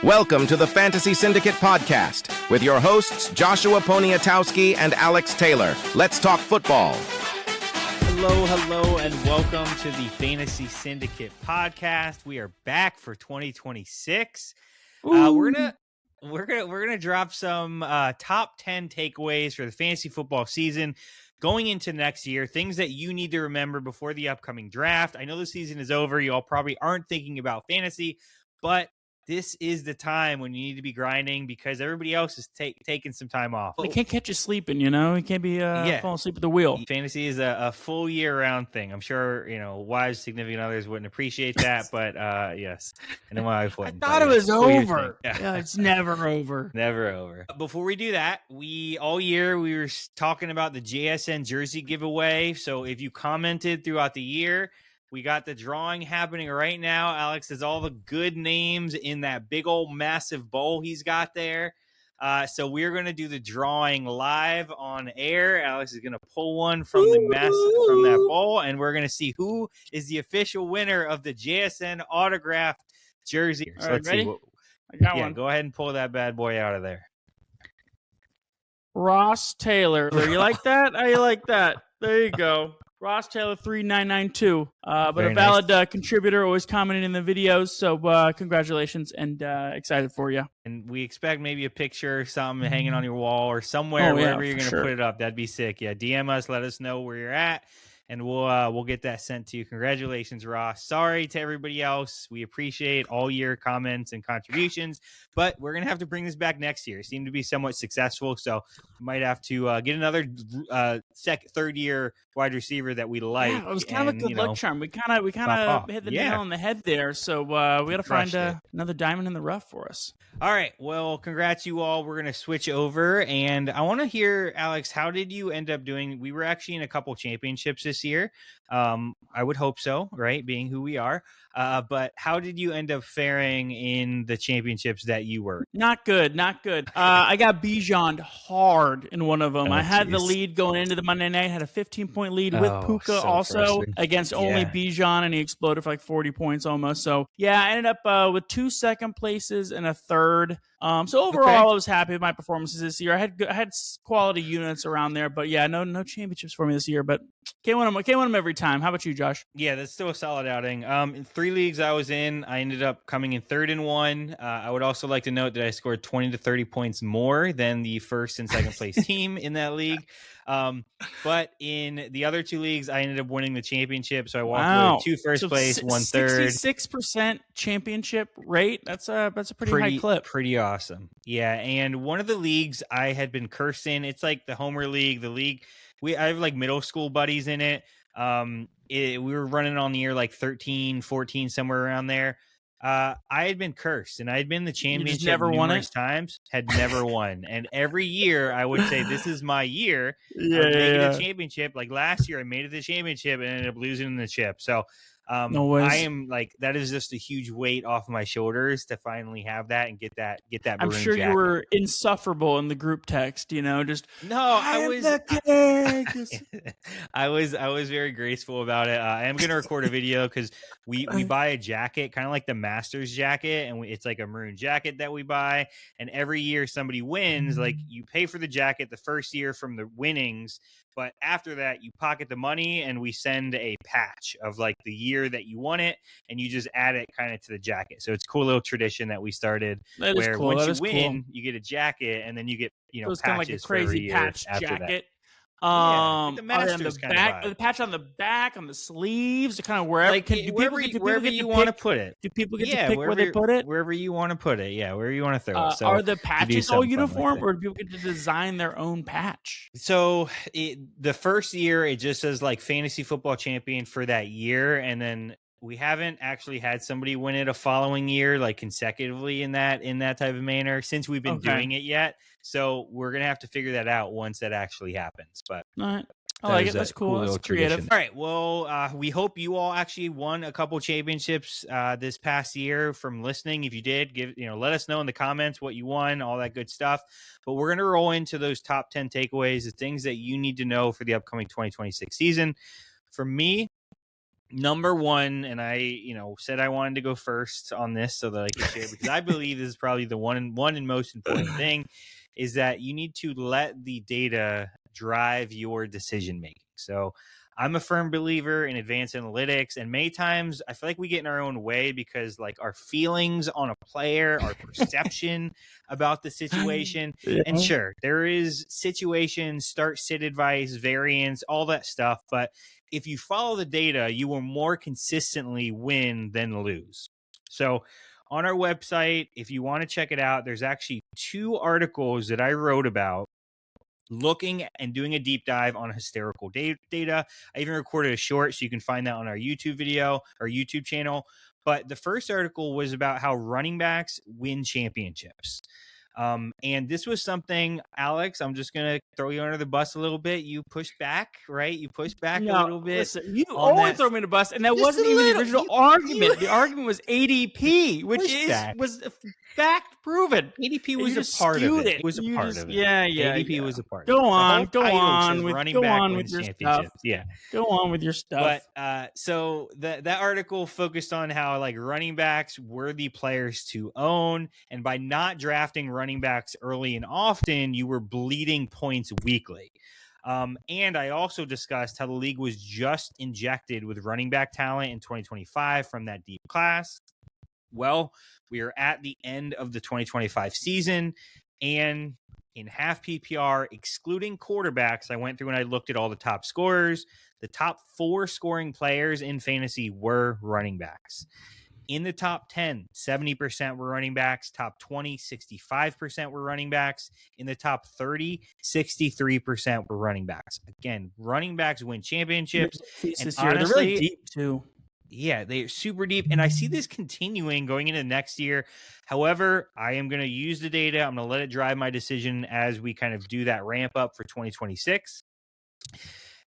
Welcome to the Fantasy Syndicate Podcast with your hosts, Joshua Poniatowski and Alex Taylor. Let's talk football. Hello, and welcome to the Fantasy Syndicate Podcast. We are back for 2026. We're gonna drop some top 10 takeaways for the fantasy football season going into next year. Things that you need to remember before the upcoming draft. I know the season is over. You all probably aren't thinking about fantasy, but this is the time when you need to be grinding because everybody else is taking some time off. They can't catch you sleeping, you know? You can't be falling asleep at the wheel. Fantasy is a full year-round thing. I'm sure, wives, significant others wouldn't appreciate that, but yes. And then my wife wouldn't. I thought it was over. Yeah, it's never over. Never over. Before we do that, all year we were talking about the JSN Jersey Giveaway. So if you commented throughout the year, we got the drawing happening right now. Alex has all the good names in that big old massive bowl he's got there. So we're going to do the drawing live on air. Alex is going to pull one from from that bowl, and we're going to see who is the official winner of the JSN autographed jersey. So let's ready? see. I got one. Go ahead and pull that bad boy out of there. Ross Taylor. You like that? I like that. There you go. Ross Taylor 3992, but Very a valid contributor, always commenting in the videos. So congratulations and excited for you. And we expect maybe a picture, something hanging on your wall or somewhere, wherever you're going to put it up. That'd be sick. Yeah, DM us, let us know where you're at, and we'll get that sent to you. Congratulations, Ross. Sorry to everybody else. We appreciate all your comments and contributions, but we're going to have to bring this back next year. It seemed to be somewhat successful, so we might have to get another third-year wide receiver that we like. Yeah, it was kind of a good luck charm. We kind of hit the nail on the head there, so we got to find another diamond in the rough for us. All right, well, congrats you all. We're going to switch over, and I want to hear, Alex, how did you end up doing? We were actually in a couple championships this year. I would hope so, right, being who we are. But how did you end up faring in the championships that you were? Not good. I got Bijan hard in one of them. I had the lead going into the Monday night, had a 15-point lead with Puka also against only Bijan, and he exploded for like 40 points almost. So, yeah, I ended up with 2 second places and a third. So overall, I was happy with my performances this year. I had quality units around there, but yeah, no championships for me this year. But can't win them every time. How about you, Josh? Yeah, that's still a solid outing. In 3 leagues I was in, I ended up coming in third in one. I would also like to note that I scored 20 to 30 points more than the first and second place team in that league. But in the other 2 leagues, I ended up winning the championship. So I walked away with 2 first place, 1 third. 66% championship rate. That's a pretty high clip. Pretty awesome. Yeah. And one of the leagues I had been cursed in, it's like the Homer League, I have like middle school buddies in it. We were running on the year like 13, 14, somewhere around there. I had been cursed, and I had been in the championship numerous times, had never won. And every year I would say, this is my year of making the championship. Like last year I made it to the championship and ended up losing the chip. So I am like, that is just a huge weight off my shoulders to finally have that and get that. I'm sure you were insufferable in the group text, just I was very graceful about it. I am going to record a video because we buy a jacket, kind of like the Masters jacket, and it's like a maroon jacket that we buy. And every year somebody wins, like you pay for the jacket the first year from the winnings. But after that, you pocket the money, and we send a patch of like the year that you won it, and you just add it kind of to the jacket. So it's a cool little tradition that we started where once you win, you get a jacket, and then you get, patches kind of like a crazy patch jacket. That. The Masters kind of the patch on the back, on the sleeves, kind of wherever. Like, wherever you want to put it. Do people get to pick where they put it? Wherever you want to put it. Yeah, wherever you want to throw it. So are the patches all uniform, or do people get to design their own patch? So the first year, it just says like fantasy football champion for that year, and then we haven't actually had somebody win it a following year, like consecutively in that type of manner since we've been doing it yet. So we're going to have to figure that out once that actually happens. But all right. I like it. That's cool. That's creative. All right. Well, we hope you all actually won a couple championships this past year from listening. If you did, let us know in the comments what you won, all that good stuff. But we're going to roll into those top 10 takeaways, the things that you need to know for the upcoming 2026 season. For me, number one, and I, said I wanted to go first on this so that I could share, because I believe this is probably the one and most important thing, is that you need to let the data drive your decision making. So I'm a firm believer in advanced analytics, and many times I feel like we get in our own way because like our feelings on a player, our perception about the situation. Yeah. And sure, there is situations, start sit advice, variance, all that stuff. But if you follow the data, you will more consistently win than lose. So on our website, if you want to check it out, there's actually 2 articles that I wrote about looking and doing a deep dive on hysterical data. I even recorded a short, so you can find that on our YouTube video or YouTube channel. But the first article was about how running backs win championships. And this was something, Alex, I'm just going to throw you under the bus a little bit. You pushed back, right? You pushed back a little bit. Listen, you always throw me under the bus, and that wasn't even the original argument. The argument was ADP, which was fact proven. ADP was a part of it. It was a part of it. Yeah. ADP was a part of it. Go on with your stuff. Yeah. Go on with your stuff. But so that article focused on how like running backs were the players to own, and by not drafting running backs early and often, you were bleeding points weekly. And I also discussed how the league was just injected with running back talent in 2025 from that deep class. Well, we are at the end of the 2025 season, and in half PPR, excluding quarterbacks, I went through and I looked at all the top scorers. The top 4 scoring players in fantasy were running backs. In the top 10, 70% were running backs. Top 20, 65% were running backs. In the top 30, 63% were running backs. Again, running backs win championships. And honestly, they're really deep too. Yeah, they're super deep. And I see this continuing going into next year. However, I am going to use the data. I'm going to let it drive my decision as we kind of do that ramp up for 2026.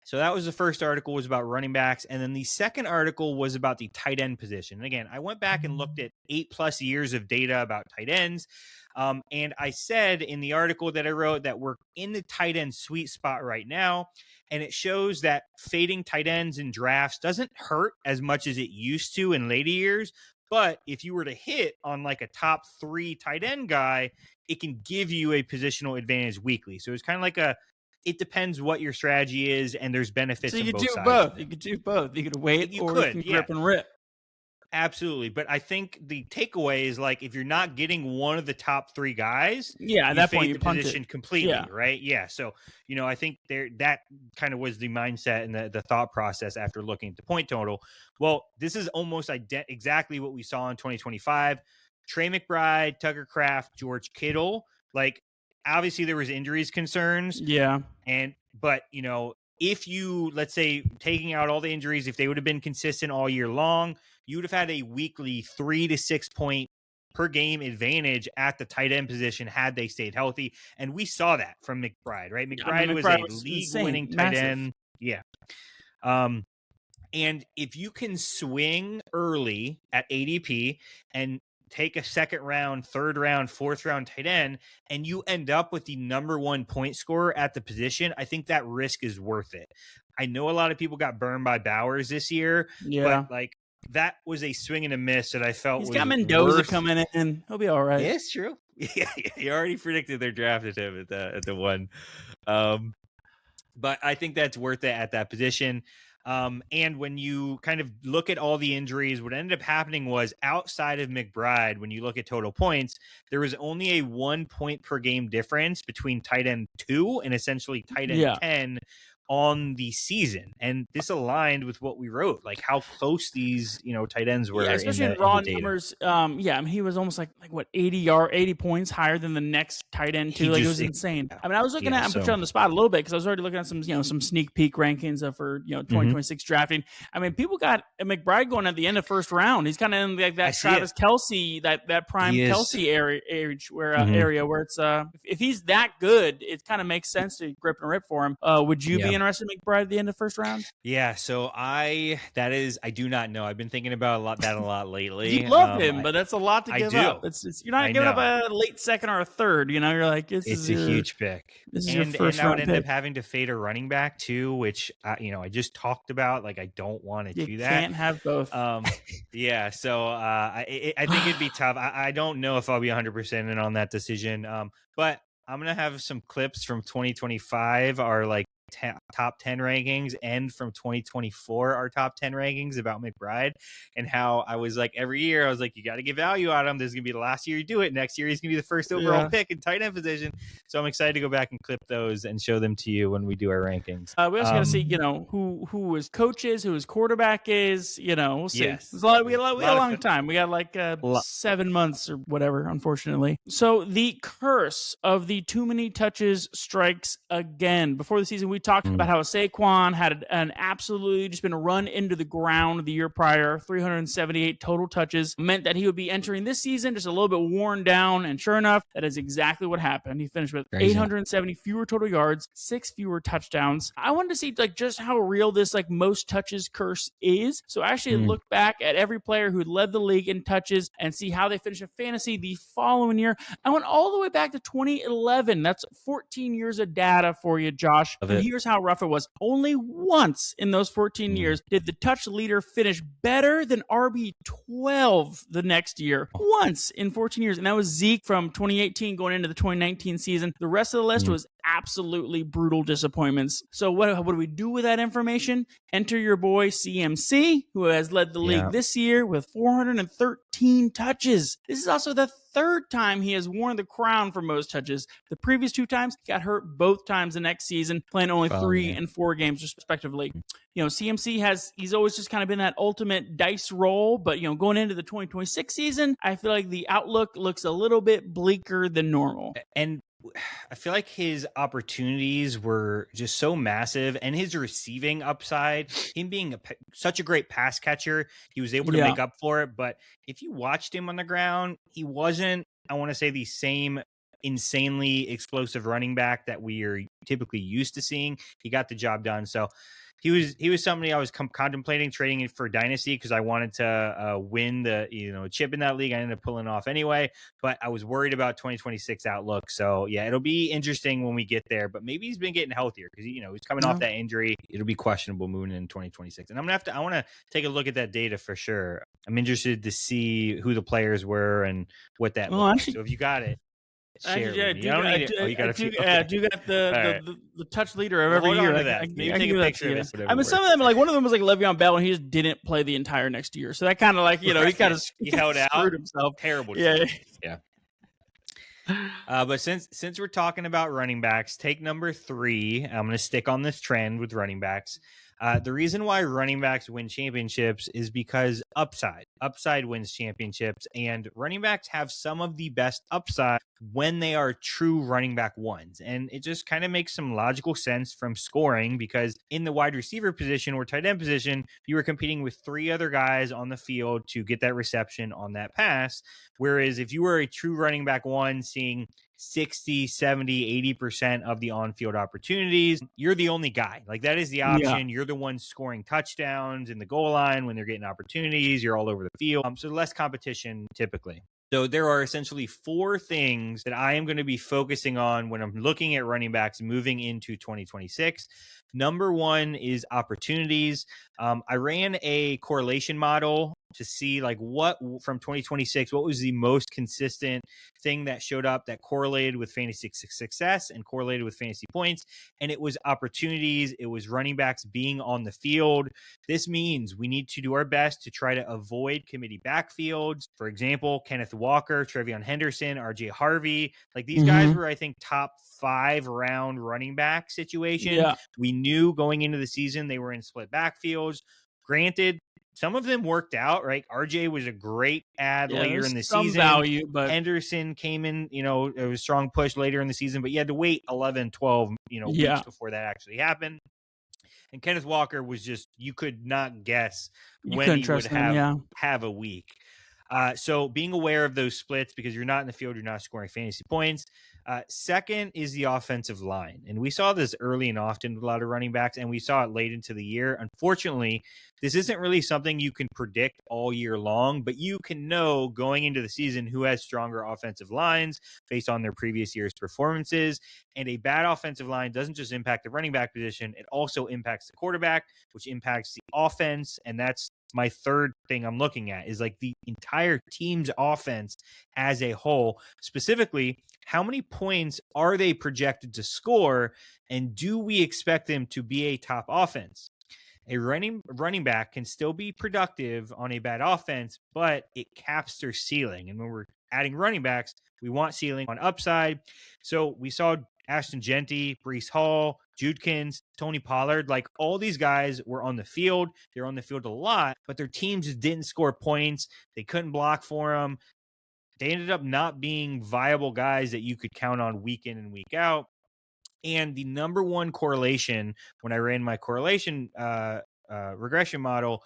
So that was the first article, was about running backs. And then the second article was about the tight end position. And again, I went back and looked at 8+ years of data about tight ends. And I said in the article that I wrote that we're in the tight end sweet spot right now. And it shows that fading tight ends in drafts doesn't hurt as much as it used to in later years. But if you were to hit on like a top 3 tight end guy, it can give you a positional advantage weekly. So it's kind of like it depends what your strategy is, and there's benefits. So you on could both do sides. both. You could do both. You could wait, you can grip and rip. Absolutely. But I think the takeaway is like, if you're not getting one of the top 3 guys, at that point you punt position completely, right? Yeah. So, I think that kind of was the mindset and the thought process after looking at the point total. Well, this is almost exactly what we saw in 2025. Trey McBride, Tucker Kraft, George Kittle. Like, obviously there was injuries concerns. Yeah. But if you, let's say, taking out all the injuries, if they would have been consistent all year long, you would have had a weekly 3 to 6 point per game advantage at the tight end position had they stayed healthy. And we saw that from McBride, right? McBride was a league-winning tight end. Yeah. And if you can swing early at ADP and take a second round, third round, fourth round tight end, and you end up with the number 1 point scorer at the position, I think that risk is worth it. I know a lot of people got burned by Bowers this year, but like that was a swing and a miss that I felt he's got Mendoza coming in. He'll be all right. Yeah, it's true. Yeah, you already predicted they drafted him at the 1. But I think that's worth it at that position. And when you kind of look at all the injuries, what ended up happening was outside of McBride, when you look at total points, there was only a 1 point per game difference between tight end 2 and essentially tight end 10 on the season. And this aligned with what we wrote, like how close these, tight ends were. Yeah, especially in raw numbers. He was almost like what 80 points higher than the next tight end too. It was insane. I mean, I was looking at, I'm put you on the spot a little bit because I was already looking at some, some sneak peek rankings for 2026 drafting. I mean, people got McBride going at the end of first round. He's kind of in like that Travis Kelce, that prime Kelce area where it's if he's that good, it kind of makes sense to grip and rip for him. Would you be interested in McBride at the end of the first round? Yeah, so I do not know. I've been thinking about that a lot lately. You love him, but that's a lot to give up. It's you're not giving up a late second or a third. You know, you're like, it's a huge pick. This is your first round and I would end up having to fade a running back too, which I just talked about. Like, I don't want to do that. You can't have both. Yeah. So I think it'd be tough. I don't know if I'll be 100% in on that decision. But I'm gonna have some clips from 2025, our like top 10 rankings, and from 2024, our top 10 rankings about McBride, and how I was like, every year I was like, you got to get value out of him. This is gonna be the last year you do it. Next year he's gonna be the first overall pick in tight end position. So I'm excited to go back and clip those and show them to you when we do our rankings. We also got to see, who his coach is, who his quarterback is. We'll see. Yes. We got a long time. We got like 7 months or whatever, unfortunately. So the curse of the too many touches strikes again. Before the season, we talked about how Saquon had an absolutely just been run into the ground the year prior. 378 total touches meant that he would be entering this season just a little bit worn down. And sure enough, that is exactly what happened. He finished with 870 fewer total yards, 6 fewer touchdowns. I wanted to see just how real this most touches curse is. So I actually look back at every player who led the league in touches and see how they finished in fantasy the following year. I went all the way back to 2011. That's 14 years of data for you, Josh. And here's how rough it was. Only once in those 14 years did the touch leader finish better than RB12 the next year. Once in 14 years. And that was Zeke from 2018 going into the 2019 season. The rest of the list was absolutely brutal disappointments. So what do we do with that information? Enter your boy CMC, who has led the league this year with 413 touches. This is also the third time he has worn the crown for most touches. The previous 2 times, he got hurt both times the next season, playing only 3 and 4 games respectively. CMC he's always just kind of been that ultimate dice roll, but going into the 2026 season, I feel like the outlook looks a little bit bleaker than normal. And I feel like his opportunities were just so massive, and his receiving upside, him being such a great pass catcher, he was able to make up for it. But if you watched him on the ground, he wasn't, I want to say, the same insanely explosive running back that we are typically used to seeing. He got the job done. So he was somebody I was contemplating trading it for Dynasty because I wanted to win the chip in that league. I ended up pulling off anyway, but I was worried about 2026 outlook. So yeah, it'll be interesting when we get there. But maybe he's been getting healthier because he's coming off that injury. It'll be questionable moving in 2026. And I want to take a look at that data for sure. I'm interested to see who the players were and what that looks like. So if you got it. I do got the touch leader of every year. Maybe take a picture of this. I mean, some of them, one of them was like Le'Veon Bell, and he just didn't play the entire next year. So that kind of he kind of held out, screwed himself. Terrible. Yeah. But since we're talking about running backs, take number 3. I'm going to stick on this trend with running backs. The reason why running backs win championships is because upside wins championships, and running backs have some of the best upside when they are true running back ones. And it just kind of makes some logical sense from scoring, because in the wide receiver position or tight end position, you were competing with 3 other guys on the field to get that reception on that pass. Whereas if you were a true running back one, seeing 60, 70, 80% of the on-field opportunities, you're the only guy. That is the option. You're the one scoring touchdowns in the goal line when they're getting opportunities. You're all over the field. So less competition typically. So there are essentially 4 things that I am going to be focusing on when I'm looking at running backs moving into 2026. Number 1 is opportunities. I ran a correlation model to see what from 2026, what was the most consistent thing that showed up that correlated with fantasy success and correlated with fantasy points. And it was opportunities. It was running backs being on the field. This means we need to do our best to try to avoid committee backfields. For example, Kenneth Walker, Trevion Henderson, RJ Harvey, these guys were, I think, top 5 round running back situation. Yeah. We knew going into the season they were in split backfields. Granted, some of them worked out, right? RJ was a great ad later in the season. Value, but Henderson came in, it was a strong push later in the season, but you had to wait 11, 12, weeks before that actually happened. And Kenneth Walker was just, you could not guess when he would have a week. So being aware of those splits because you're not in the field, you're not scoring fantasy points. Second is the offensive line. And we saw this early and often with a lot of running backs, and we saw it late into the year. Unfortunately, this isn't really something you can predict all year long, but you can know going into the season who has stronger offensive lines based on their previous year's performances. And a bad offensive line doesn't just impact the running back position, it also impacts the quarterback, which impacts the offense. And that's my third thing I'm looking at is like the entire team's offense as a whole. Specifically, how many points are they projected to score, and do we expect them to be a top offense? A running back can still be productive on a bad offense, but it caps their ceiling. And when we're adding running backs, we want ceiling on upside. So we saw Ashton Jeanty, Breece Hall, Judkins, Tony Pollard, like all these guys were on the field. They're on the field a lot, but their teams just didn't score points. They couldn't block for them. They ended up not being viable guys that you could count on week in and week out. And the number one correlation when I ran my correlation regression model,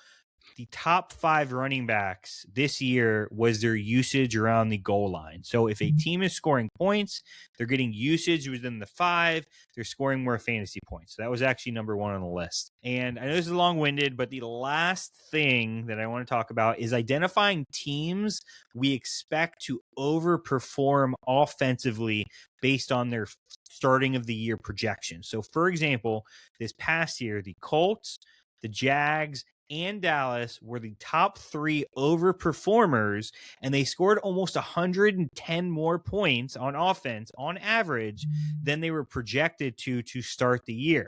the top 5 running backs this year was their usage around the goal line. So if a team is scoring points, they're getting usage within the 5, they're scoring more fantasy points. So that was actually number 1 on the list. And I know this is long-winded, but the last thing that I want to talk about is identifying teams we expect to overperform offensively based on their starting of the year projection. So for example, this past year, the Colts, the Jags, and Dallas were the top 3 overperformers, and they scored almost 110 more points on offense on average than they were projected to start the year.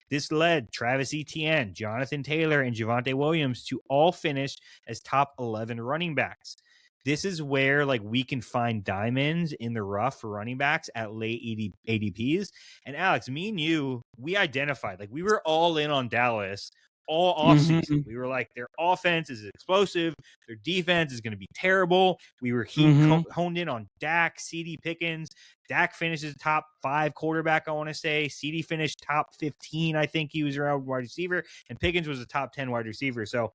This led Travis Etienne, Jonathon Taylor, and Javonte Williams to all finish as top 11 running backs. This is where like we can find diamonds in the rough for running backs at late ADPs. And Alex, me and you, we identified, like we were all in on Dallas all offseason. We were like, their offense is explosive. Their defense is going to be terrible. We were honed in on Dak, CD, Pickens. Dak finishes top 5 quarterback, I want to say. CD finished top 15. I think he was around wide receiver. And Pickens was a top 10 wide receiver. So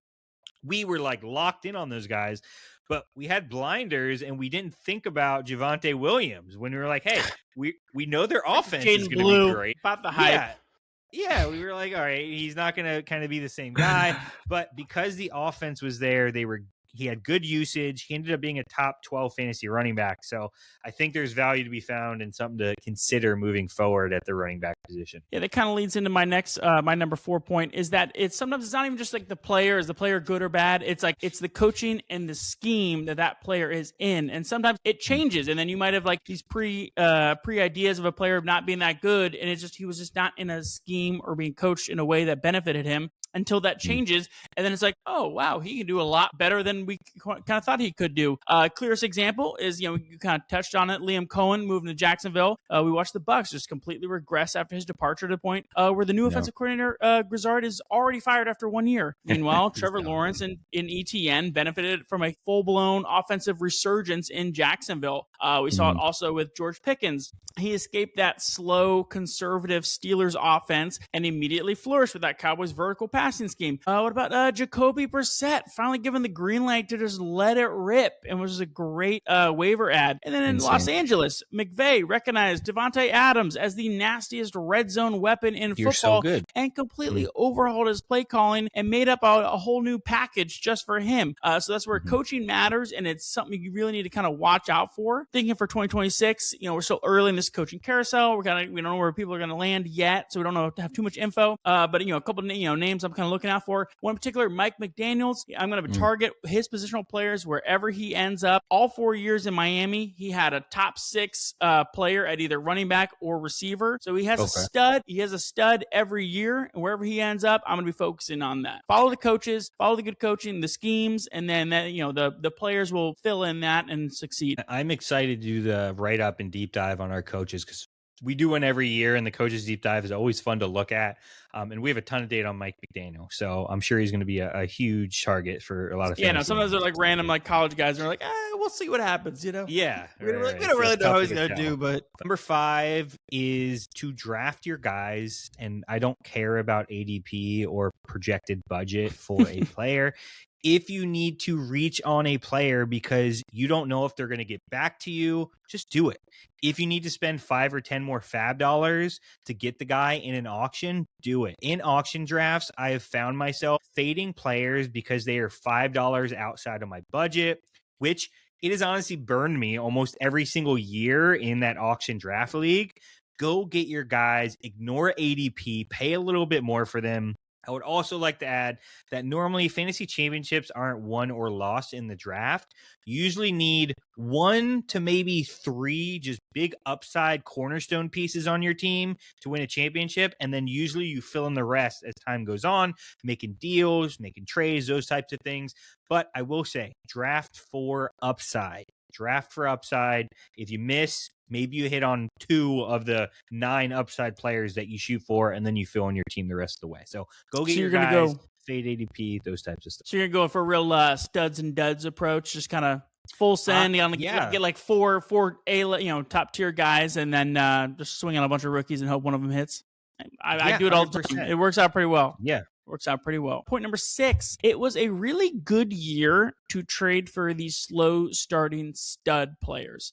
we were like locked in on those guys. But we had blinders and we didn't think about Javonte Williams when we were like, hey, we know their offense is going to be great. About the hype. Yeah, we were like, all right, he's not going to kind of be the same guy. But because the offense was there, he had good usage. He ended up being a top 12 fantasy running back. So I think there's value to be found and something to consider moving forward at the running back position. Yeah, that kind of leads into my next, my number 4 point is that sometimes it's not even just like the player, is the player good or bad? It's like, it's the coaching and the scheme that player is in. And sometimes it changes. And then you might have like these pre ideas of a player not being that good. And he was just not in a scheme or being coached in a way that benefited him until that changes. And then it's like, oh, wow, he can do a lot better than we kind of thought he could do. Clearest example is, you kind of touched on it, Liam Cohen moving to Jacksonville. We watched the Bucs just completely regress after his departure to the point where the new offensive coordinator, Grizzard, is already fired after 1 year. Meanwhile, Trevor Lawrence and ETN benefited from a full-blown offensive resurgence in Jacksonville. We saw it also with George Pickens. He escaped that slow, conservative Steelers offense and immediately flourished with that Cowboys vertical passing scheme. What about Jacoby Brissett finally given the green light to just let it rip, and was a great waiver ad. And then in Los Angeles, McVay recognized Devontae Adams as the nastiest red zone weapon in football and completely overhauled his play calling and made up a whole new package just for him. So that's where coaching matters, and it's something you really need to kind of watch out for. Thinking for 2026, we're still early in this coaching carousel. We don't know where people are going to land yet, so we don't have too much info. But a couple names I'm kind of looking out for. One in particular, Mike McDaniels. I'm going to target his positional players wherever he ends up. All 4 years in Miami, he had a top 6 player at either running back or receiver. So he has a stud. He has a stud every year, and wherever he ends up, I'm going to be focusing on that. Follow the coaches, follow the good coaching, the schemes, and then the players will fill in that and succeed. I'm excited to do the write up and deep dive on our coaches because we do one every year, and the coaches deep dive is always fun to look at. And we have a ton of data on Mike McDaniel, so I'm sure he's going to be a huge target for a lot of. Yeah, sometimes they're like random like college guys, and they're like, we'll see what happens. Yeah, we don't really know how he's going to do. But number 5 is to draft your guys, and I don't care about ADP or projected budget for a player. If you need to reach on a player because you don't know if they're going to get back to you, just do it. If you need to spend 5 or 10 more fab dollars to get the guy in an auction, do it. In auction drafts, I have found myself fading players because they are $5 outside of my budget, which it has honestly burned me almost every single year in that auction draft league. Go get your guys, ignore ADP, pay a little bit more for them. I would also like to add that normally fantasy championships aren't won or lost in the draft. You usually need 1 to maybe 3 just big upside cornerstone pieces on your team to win a championship. And then usually you fill in the rest as time goes on, making deals, making trades, those types of things. But I will say, draft for upside. Draft for upside. If you miss, maybe you hit on 2 of the 9 upside players that you shoot for, and then you fill in your team the rest of the way. So go get your guys, fade ADP, those types of stuff. So you're going to go for a real studs and duds approach, just kind of full send. Get like four top tier guys, and then just swing on a bunch of rookies and hope one of them hits. I do it all the time. It works out pretty well. Yeah. Works out pretty well. Point number 6. It was a really good year to trade for these slow starting stud players.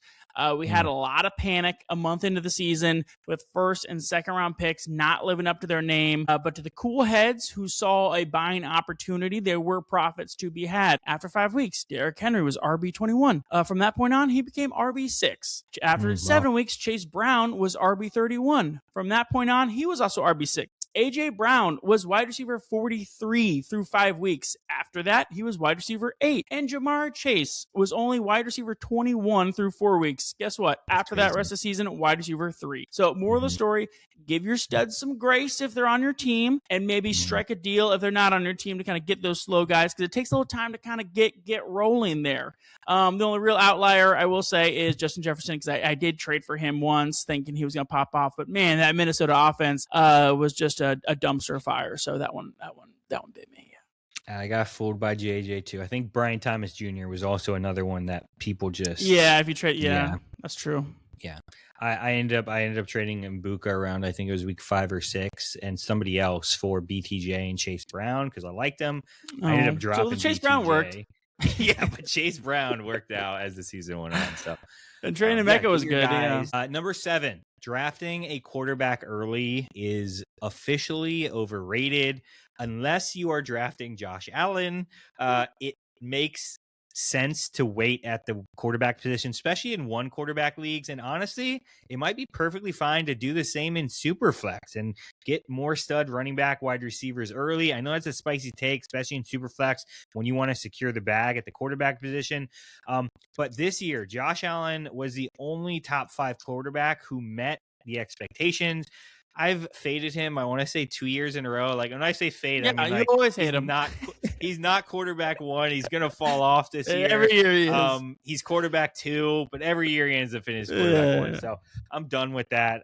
We had a lot of panic a month into the season with first and second round picks not living up to their name. But to the cool heads who saw a buying opportunity, there were profits to be had. After 5 weeks, Derrick Henry was RB21. From that point on, he became RB6. After 7 weeks, Chase Brown was RB31. From that point on, he was also RB6. A.J. Brown was wide receiver 43 through 5 weeks. After that, he was wide receiver 8. And Jamar Chase was only wide receiver 21 through 4 weeks. Guess what? After that rest of the season, wide receiver 3. So moral of the story, give your studs some grace if they're on your team, and maybe strike a deal if they're not on your team to kind of get those slow guys, because it takes a little time to kind of get rolling there. The only real outlier I will say is Justin Jefferson, because I did trade for him once thinking he was going to pop off. But man, that Minnesota offense was just a dumpster fire. So that one bit me. I got fooled by JJ too. I think Brian Thomas Jr. was also another one that people just if you trade that's true. Yeah. I ended up trading Mbuka around, I think it was week 5 or 6, and somebody else for BTJ and Chase Brown because I liked them. I ended up dropping so Chase BTJ. Brown worked. Yeah, but Chase Brown worked out as the season went on. So and Trey and Mecca was good. Guys. Number 7, drafting a quarterback early is officially overrated. Unless you are drafting Josh Allen, it makes sense to wait at the quarterback position, especially in one quarterback leagues. And honestly, it might be perfectly fine to do the same in Superflex and get more stud running back wide receivers early. I know that's a spicy take, especially in Superflex when you want to secure the bag at the quarterback position. But this year, Josh Allen was the only top 5 quarterback who met the expectations. I've faded him, I want to say 2 years in a row. Like when I say fade, I mean you like always hate him. He's not quarterback 1. He's going to fall off this year. Every year he is. He's quarterback 2, but every year he ends up finishing quarterback 1. So I'm done with that.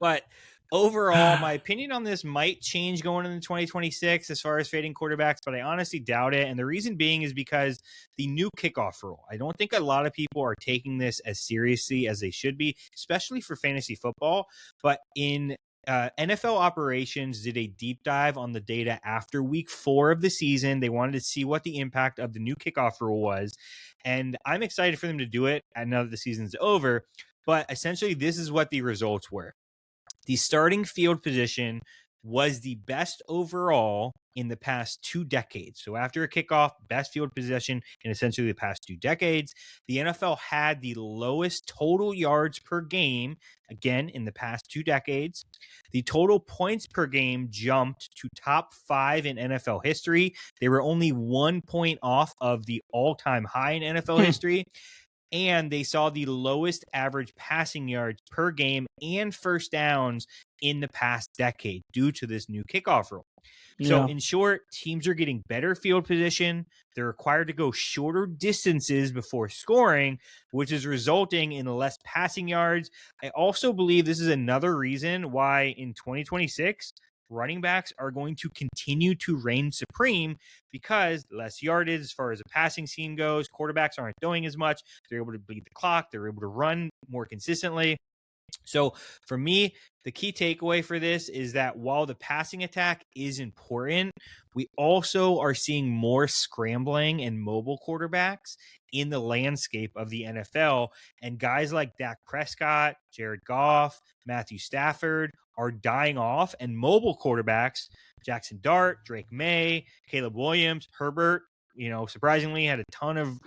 But overall, my opinion on this might change going into 2026 as far as fading quarterbacks, but I honestly doubt it. And the reason being is because the new kickoff rule. I don't think a lot of people are taking this as seriously as they should be, especially for fantasy football. But in NFL Operations did a deep dive on the data after week 4 of the season. They wanted to see what the impact of the new kickoff rule was. And I'm excited for them to do it now that the season's over. But essentially, this is what the results were. The starting field position was the best overall in the past 2 decades. So after a kickoff, best field position in essentially the past 2 decades. The NFL had the lowest total yards per game, again, in the past 2 decades. The total points per game jumped to top 5 in NFL history. They were only 1 point off of the all-time high in NFL history. And they saw the lowest average passing yards per game and first downs in the past decade due to this new kickoff rule. So in short, teams are getting better field position. They're required to go shorter distances before scoring, which is resulting in less passing yards. I also believe this is another reason why in 2026, running backs are going to continue to reign supreme because less yardage as far as the passing scheme goes. Quarterbacks aren't doing as much. They're able to beat the clock. They're able to run more consistently. So for me, the key takeaway for this is that while the passing attack is important, we also are seeing more scrambling and mobile quarterbacks in the landscape of the NFL. And guys like Dak Prescott, Jared Goff, Matthew Stafford are dying off. And mobile quarterbacks, Jackson Dart, Drake May, Caleb Williams, Herbert, surprisingly had a ton of,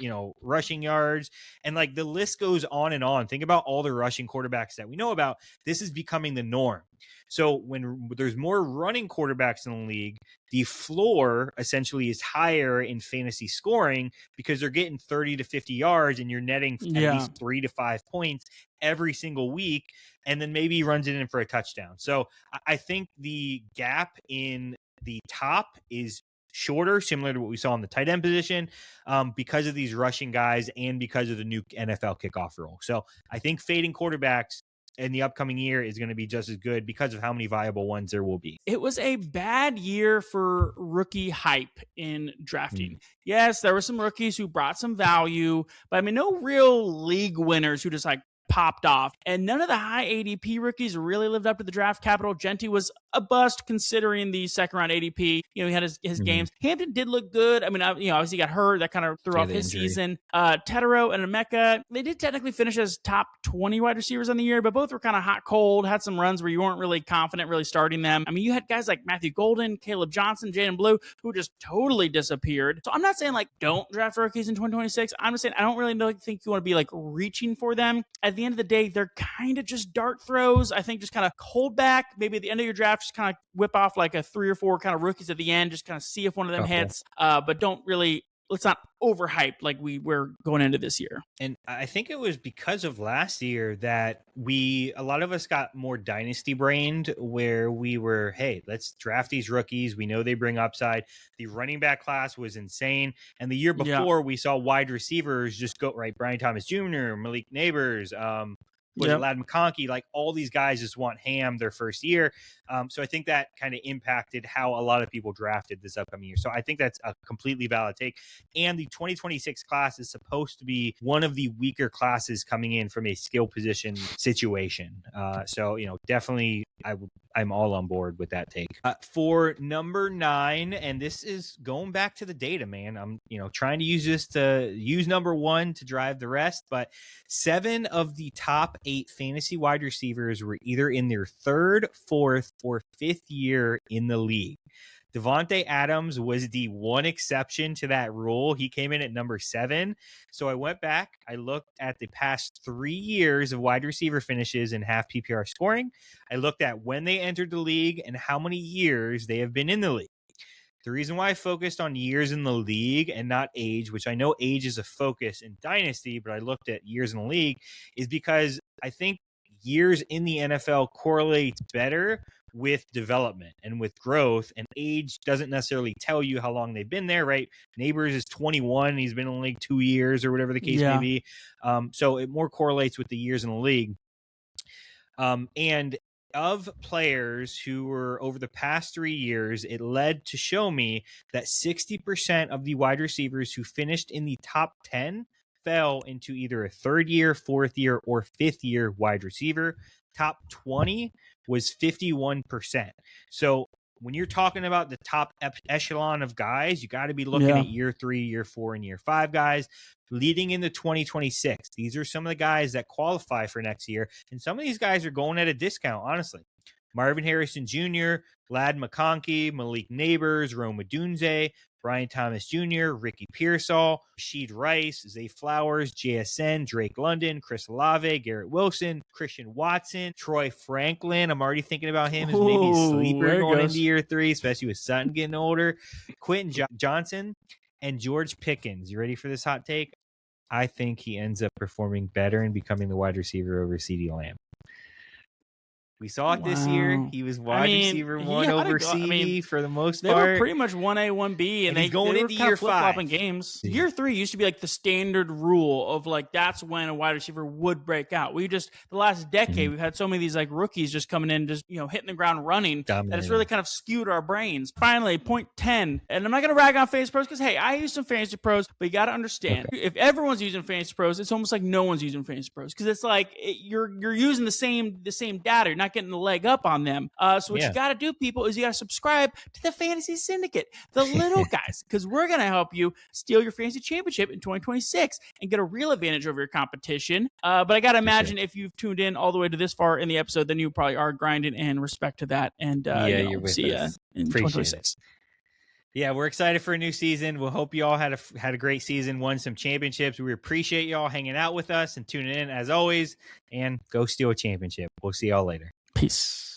rushing yards, and like the list goes on and on. Think about all the rushing quarterbacks that we know about. This is becoming the norm. So when there's more running quarterbacks in the league, the floor essentially is higher in fantasy scoring because they're getting 30 to 50 yards and you're netting at least 3 to 5 points every single week. And then maybe he runs it in for a touchdown. So I think the gap in the top is shorter, similar to what we saw in the tight end position, because of these rushing guys and because of the new NFL kickoff rule. So I think fading quarterbacks in the upcoming year is going to be just as good because of how many viable ones there will be. It was a bad year for rookie hype in drafting. Yes, there were some rookies who brought some value, but I mean, no real league winners who just like popped off. And none of the high ADP rookies really lived up to the draft capital. Jeanty was a bust considering the second round ADP. He had his games. Hampton did look good. I mean, obviously got hurt. That kind of threw off his season. Tetero and Emeka, they did technically finish as top 20 wide receivers on the year, but both were kind of hot cold, had some runs where you weren't really confident really starting them. I mean, you had guys like Matthew Golden, Caleb Johnson, Jaden Blue, who just totally disappeared. So I'm not saying like don't draft rookies in 2026. I'm just saying I don't really think you want to be like reaching for them. At the end of the day, they're kind of just dart throws. I think just kind of hold back. Maybe at the end of your draft, just kind of whip off like a 3 or 4 kind of rookies at the end, just kind of see if one of them hits. But don't really, let's not overhype like we were going into this year. And I think it was because of last year that a lot of us got more dynasty brained, where we were, hey, let's draft these rookies. We know they bring upside. The running back class was insane. And the year before we saw wide receivers just go right. Brian Thomas Jr., Malik Neighbors, Ladd McConkey, like all these guys just want ham their first year. So I think that kind of impacted how a lot of people drafted this upcoming year. So I think that's a completely valid take. And the 2026 class is supposed to be one of the weaker classes coming in from a skill position situation. So, definitely I'm all on board with that take. For number 9, and this is going back to the data, man. I'm, trying to use this to use number 1 to drive the rest, but 7 of the top 8 fantasy wide receivers were either in their 3rd, 4th, or 5th year in the league. Davante Adams was the one exception to that rule. He came in at number 7. So I went back. I looked at the past 3 years of wide receiver finishes in half PPR scoring. I looked at when they entered the league and how many years they have been in the league. The reason why I focused on years in the league and not age, which I know age is a focus in Dynasty, but I looked at years in the league, is because I think years in the NFL correlates better with development and with growth, and age doesn't necessarily tell you how long they've been there, right? Neighbors is 21. He's been in the league 2 years or whatever the case may be. So it more correlates with the years in the league. And of players who were over the past 3 years, it led to show me that 60% of the wide receivers who finished in the top 10 fell into either a 3rd year, 4th year, or 5th year wide receiver. Top 20 was 51%. So when you're talking about the top echelon of guys, you got to be looking at year 3, year 4, and year 5 guys leading into 2026. These are some of the guys that qualify for next year. And some of these guys are going at a discount, honestly. Marvin Harrison Jr., Ladd McConkey, Malik Neighbors, Rome Odunze, Brian Thomas Jr., Ricky Pearsall, Rashid Rice, Zay Flowers, JSN, Drake London, Chris Olave, Garrett Wilson, Christian Watson, Troy Franklin. I'm already thinking about him as maybe a sleeper going into year 3, especially with Sutton getting older. Quentin Johnson and George Pickens. You ready for this hot take? I think he ends up performing better and becoming the wide receiver over CeeDee Lamb. We saw it this year. He was wide receiver one over CD for the most part. They were pretty much 1A, 1B, and he's going into year 5. Games. Year 3 used to be like the standard rule of like that's when a wide receiver would break out. The last decade we've had so many of these like rookies just coming in, just hitting the ground running. That it's really kind of skewed our brains. Finally, point 10, and I'm not gonna rag on Fantasy Pros because hey, I use some Fantasy Pros, but you got to understand if everyone's using Fantasy Pros, it's almost like no one's using Fantasy Pros because it's like you're using the same data. You're not getting the leg up on them. So what you got to do, people, is you got to subscribe to the Fantasy Syndicate, the little guys, because we're going to help you steal your fantasy championship in 2026 and get a real advantage over your competition. But I got to imagine if you've tuned in all the way to this far in the episode, then you probably are grinding in respect to that. And you're with see us. In 2026. Yeah, we're excited for a new season. We'll hope you all had a great season, won some championships. We appreciate y'all hanging out with us and tuning in as always. And go steal a championship. We'll see y'all later. Peace.